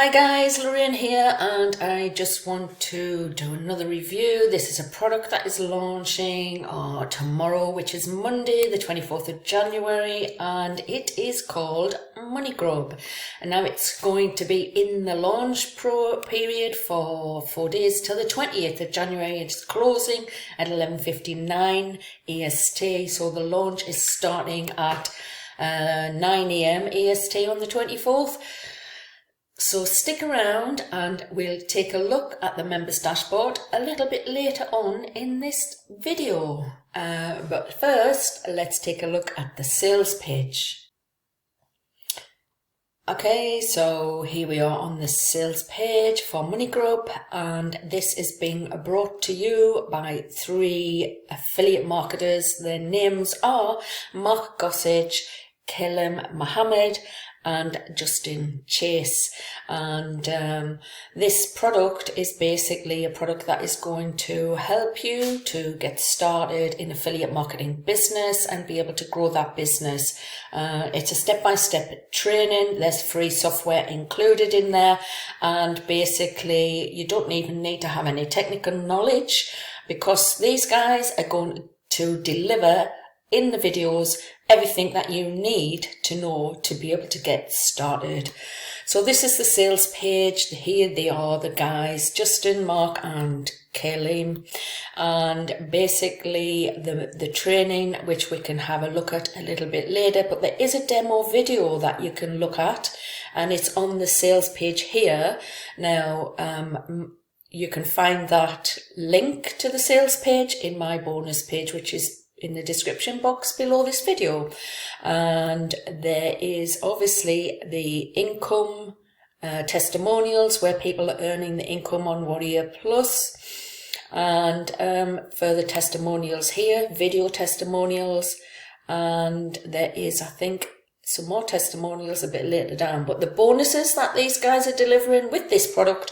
Hi guys, Loraine here, and I just want to do another review. This is a product that is launching tomorrow, which is Monday the 24th of January, and it is called MONEY GRUB. And now it's going to be in the launch period for 4 days till the 20th of January. It's closing at 11:59 EST, so the launch is starting at 9 AM EST on the 24th. So stick around and we'll take a look at the members dashboard a little bit later on in this video. But first, let's take a look at the sales page. Okay, so here we are on the sales page for MONEY GRUB, and this is being brought to you by 3 affiliate marketers. Their names are Mark Gossage, Kalim Mohammed, and Justin Chase. And this product is basically a product that is going to help you to get started in affiliate marketing business and be able to grow that business. It's a step-by-step training. There's free software included in there, and basically you don't even need to have any technical knowledge, because these guys are going to deliver in the videos everything that you need to know to be able to get started. So this is the sales page. Here they are, the guys, Justin, Mark and Kalim, and basically the training, which we can have a look at a little bit later, but there is a demo video that you can look at, and it's on the sales page here. Now you can find that link to the sales page in my bonus page, which is in the description box below this video. And there is obviously the income testimonials, where people are earning the income on Warrior Plus, and further testimonials here, video testimonials, and there is, I think, some more testimonials a bit later down. But the bonuses that these guys are delivering with this product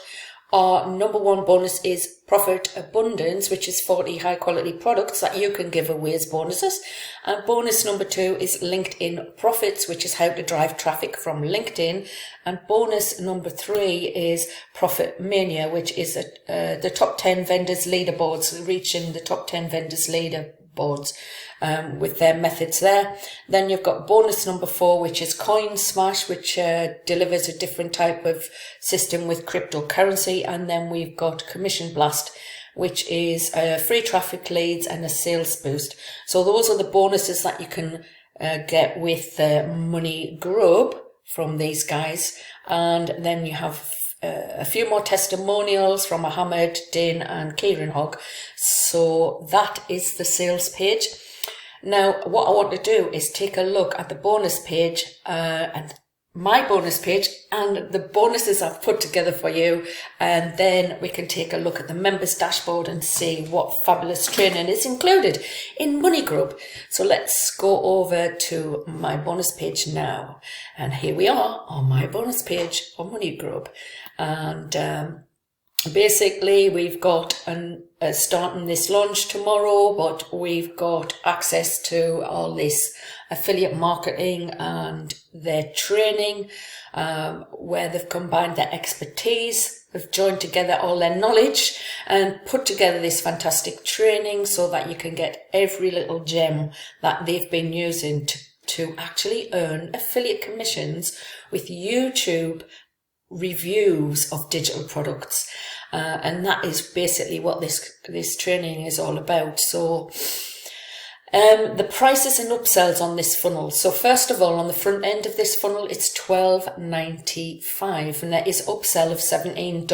are, number 1 bonus is Profit Abundance, which is 40 high quality products that you can give away as bonuses. And bonus number 2 is LinkedIn Profits, which is how to drive traffic from LinkedIn. And bonus number 3 is Profit Mania, which is the top 10 vendors leaderboards, reaching the top 10 vendors leaderboards with their methods there. Then you've got bonus number 4, which is Coin Smash, which delivers a different type of system with cryptocurrency. And then we've got Commission Blast, which is free traffic leads and a sales boost. So those are the bonuses that you can get with MONEY GRUB from these guys. And then you have a few more testimonials from Mohammed, Din and Kieran Hogg. So that is the sales page. Now, what I want to do is take a look at the bonus page and my bonus page and the bonuses I've put together for you, and then we can take a look at the members dashboard and see what fabulous training is included in MONEY GRUB. So let's go over to my bonus page now, and here we are on my bonus page for MONEY GRUB. And basically we've got starting this launch tomorrow, but we've got access to all this affiliate marketing and their training, where they've combined their expertise, they've joined together all their knowledge and put together this fantastic training so that you can get every little gem that they've been using to actually earn affiliate commissions with YouTube reviews of digital products. And that is basically what this training is all about. So the prices and upsells on this funnel. So first of all, on the front end of this funnel, it's $12.95, and there is upsell of $17.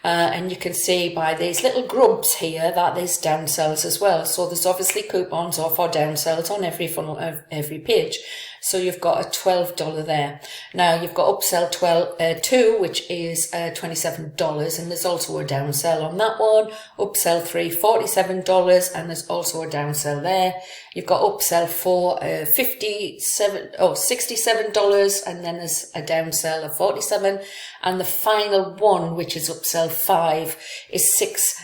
And you can see by these little grubs here that there's downsells as well. So there's obviously coupons off or downsells on every funnel, every page. So you've got a $12 there. Now you've got upsell 2, which is $27, and there's also a downsell on that one. Upsell 3, $47, and there's also a downsell there. You've got upsell 4, $67, and then there's a downsell of $47, and the final one, which is upsell 5, is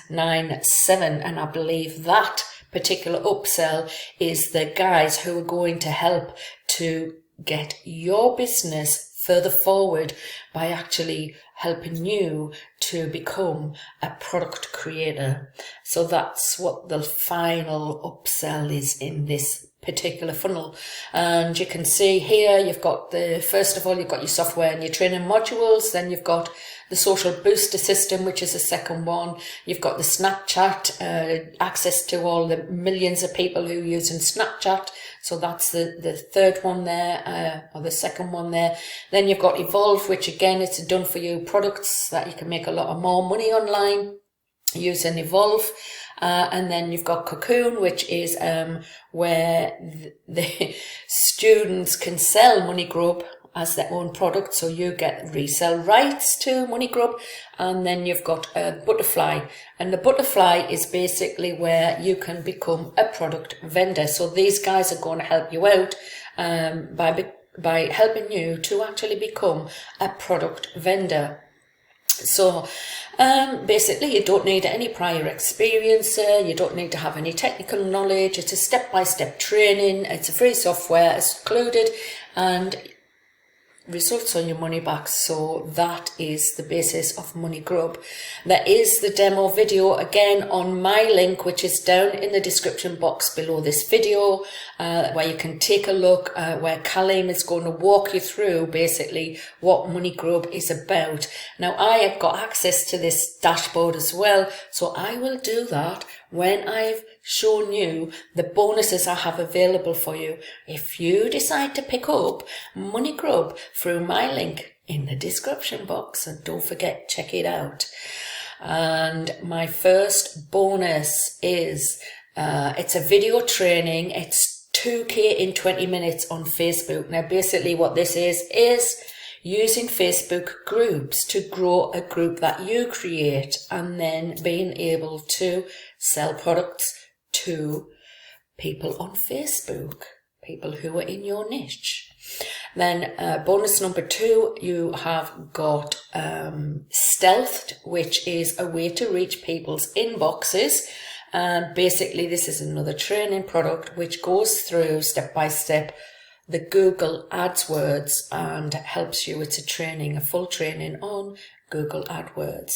$697, and I believe that particular upsell is the guys who are going to help to get your business further forward by actually helping you to become a product creator. So that's what the final upsell is in this particular funnel. And you can see here, you've got first of all, you've got your software and your training modules. Then you've got the social booster system, which is the second one. You've got the Snapchat, access to all the millions of people who are using Snapchat. So that's the third one there, or the second one there. Then you've got Evolve, which again, it's a done for you products that you can make a lot of more money online using Evolve. And then you've got Cocoon, which is where the students can sell Money Grub as their own product, so you get resell rights to Money Grub. And then you've got Butterfly, and the Butterfly is basically where you can become a product vendor. So these guys are going to help you out by helping you to actually become a product vendor. So basically, you don't need any prior experience, you don't need to have any technical knowledge. It's a step-by-step training, it's a free software, it's included, and results on your money back. So that is the basis of Money Grub. There is the demo video again on my link, which is down in the description box below this video, where you can take a look, where Callum is going to walk you through basically what Money Grub is about. Now, I have got access to this dashboard as well, so I will do that when I've shown you the bonuses I have available for you if you decide to pick up Money Grub through my link in the description box. And don't forget, check it out. And my first bonus is it's a video training. It's 2K in 20 minutes on Facebook. Now basically what this is using Facebook groups to grow a group that you create, and then being able to sell products to people on Facebook, people who are in your niche. Then bonus number 2, you have got Stealthed, which is a way to reach people's inboxes. And basically this is another training product which goes through step by step the Google AdWords and helps you. It's a full training on Google AdWords.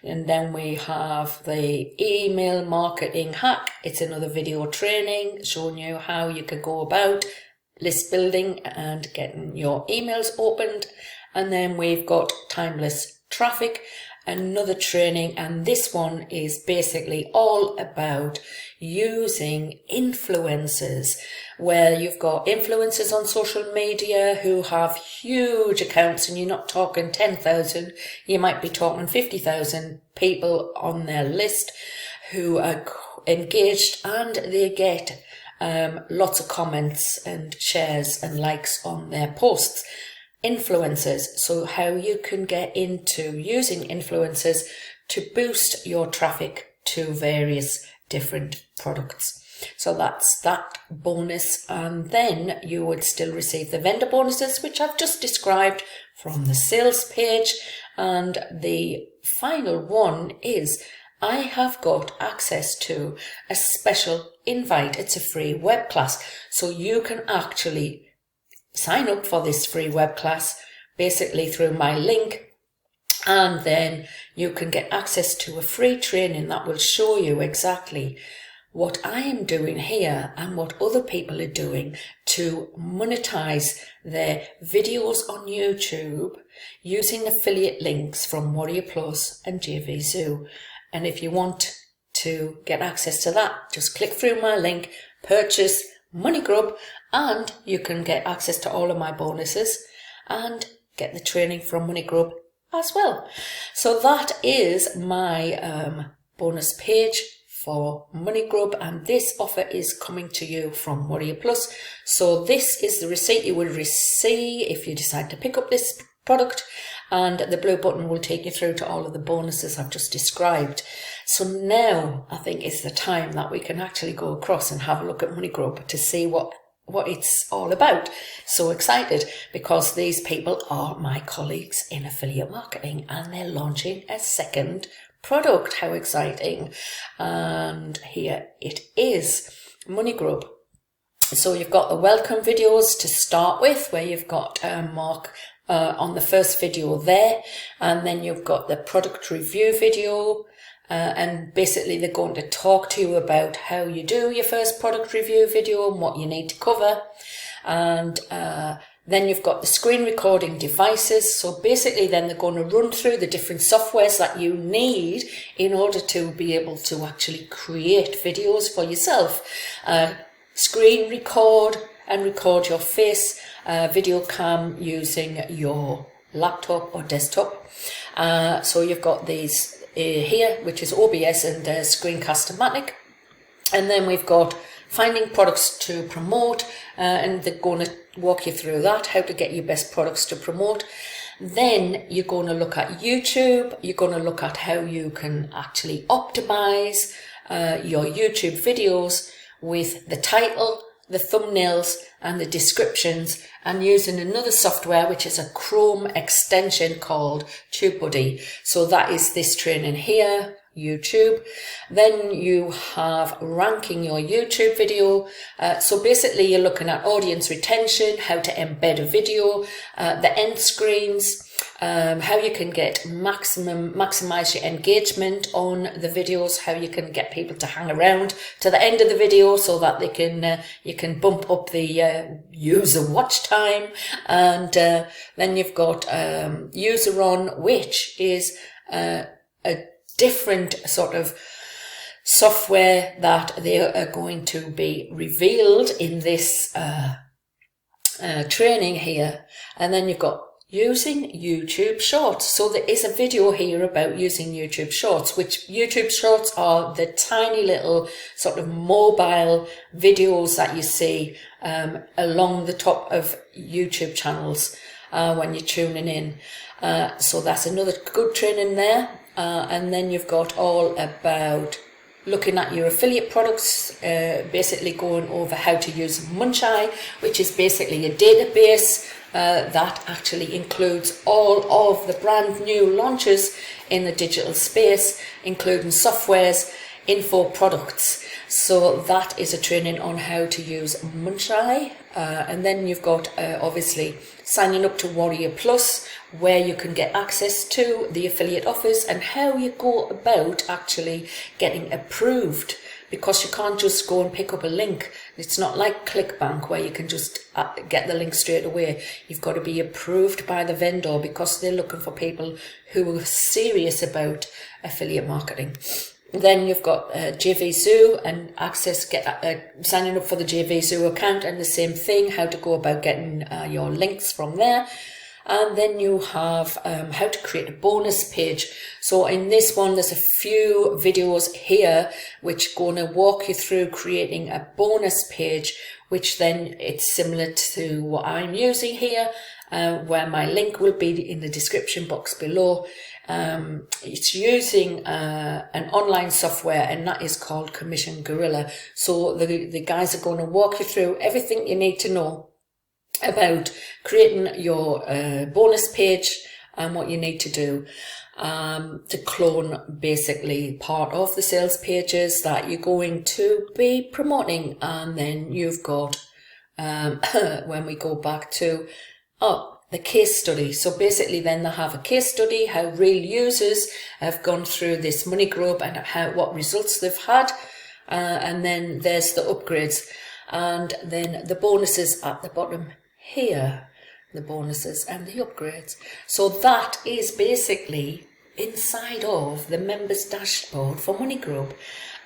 And then we have the email marketing hack. It's another video training showing you how you can go about list building and getting your emails opened. And then we've got timeless traffic, another training, and this one is basically all about using influencers, where you've got influencers on social media who have huge accounts, and you're not talking 10,000, you might be talking 50,000 people on their list who are engaged, and they get lots of comments and shares and likes on their posts. Influencers, so how you can get into using influencers to boost your traffic to various different products. So that's that bonus, and then you would still receive the vendor bonuses, which I've just described from the sales page. And the final one is I have got access to a special invite. It's a free web class, so you can actually sign up for this free web class basically through my link, and then you can get access to a free training that will show you exactly what I am doing here and what other people are doing to monetize their videos on YouTube using affiliate links from Warrior Plus and JVZoo. And if you want to get access to that, just click through my link, purchase Money Grub, and you can get access to all of my bonuses and get the training from Money Grub as well. So that is my bonus page for Money Grub, and this offer is coming to you from Warrior Plus. So this is the receipt you will receive if you decide to pick up this product, and the blue button will take you through to all of the bonuses I've just described. So now I think it's the time that we can actually go across and have a look at Money Grub to see what it's all about. So excited, because these people are my colleagues in affiliate marketing and they're launching a second product. How exciting. And here it is, Money Grub. So you've got the welcome videos to start with, where you've got Mark on the first video there, and then you've got the product review video, and basically they're going to talk to you about how you do your first product review video and what you need to cover. And then you've got the screen recording devices. So basically then they're going to run through the different softwares that you need in order to be able to actually create videos for yourself. Screen record and record your face, video cam using your laptop or desktop. So you've got these here, which is OBS and Screencast-O-Matic. And then we've got finding products to promote, and they're going to walk you through that, how to get your best products to promote. Then you're going to look at YouTube. You're going to look at how you can actually optimize your YouTube videos with the title, the thumbnails and the descriptions, and using another software which is a Chrome extension called TubeBuddy. So that is this training here, YouTube. Then you have ranking your YouTube video. So basically you're looking at audience retention, how to embed a video, the end screens, how you can get maximize your engagement on the videos, how you can get people to hang around to the end of the video so that they can you can bump up the user watch time. And then you've got user on, which is a different sort of software that they are going to be revealed in this training here. And then you've got using YouTube Shorts. So there is a video here about using YouTube Shorts, which YouTube Shorts are the tiny little sort of mobile videos that you see along the top of YouTube channels when you're tuning in. So that's another good training there. And then you've got all about looking at your affiliate products, basically going over how to use Munchai, which is basically a database that actually includes all of the brand new launches in the digital space, including softwares, info products. So that is a training on how to use Munchai. And then you've got obviously signing up to Warrior Plus, where you can get access to the affiliate offers and how you go about actually getting approved, because you can't just go and pick up a link. It's not like ClickBank where you can just get the link straight away. You've got to be approved by the vendor, because they're looking for people who are serious about affiliate marketing. Then you've got JVZoo and access, signing up for the JVZoo account, and the same thing, how to go about getting your links from there. And then you have how to create a bonus page. So in this one, there's a few videos here which going to walk you through creating a bonus page, which then it's similar to what I'm using here, where my link will be in the description box below. It's using an online software, and that is called Commission Gorilla. So the guys are going to walk you through everything you need to know about creating your bonus page and what you need to do to clone basically part of the sales pages that you're going to be promoting. And then you've got when we go back to the case study. So basically then they have a case study, how real users have gone through this Money Grub and what results they've had. And then there's the upgrades, and then the bonuses at the bottom here, the bonuses and the upgrades. So that is basically inside of the members dashboard for Money Grub,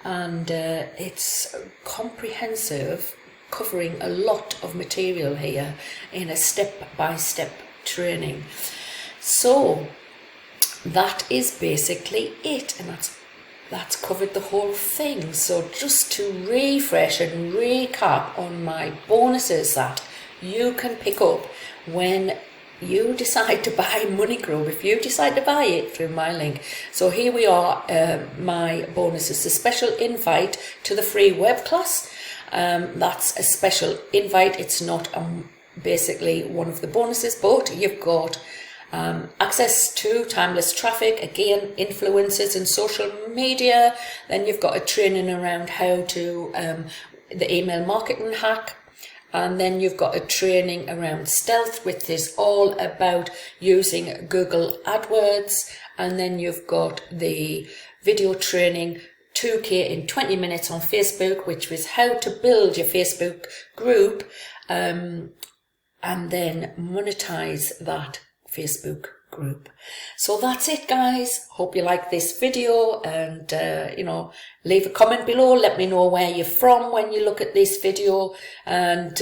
and it's comprehensive, covering a lot of material here in a step-by-step training. So that is basically it, and that's covered the whole thing. So just to refresh and recap on my bonuses that you can pick up when you decide to buy Money Grub, if you decide to buy it through my link. So here we are, my bonuses, the special invite to the free web class. That's a special invite. It's not basically one of the bonuses, but you've got access to timeless traffic, again, influencers and social media. Then you've got a training around how to the email marketing hack. And then you've got a training around stealth, which is all about using Google AdWords. And then you've got the video training 2K in 20 minutes on Facebook, which was how to build your Facebook group and then monetize that Facebook group. So that's it, guys. Hope you like this video, and leave a comment below. Let me know where you're from when you look at this video, and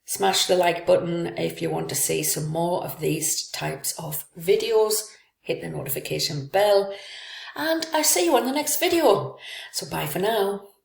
smash the like button if you want to see some more of these types of videos. Hit the notification bell, and I'll see you on the next video. So bye for now.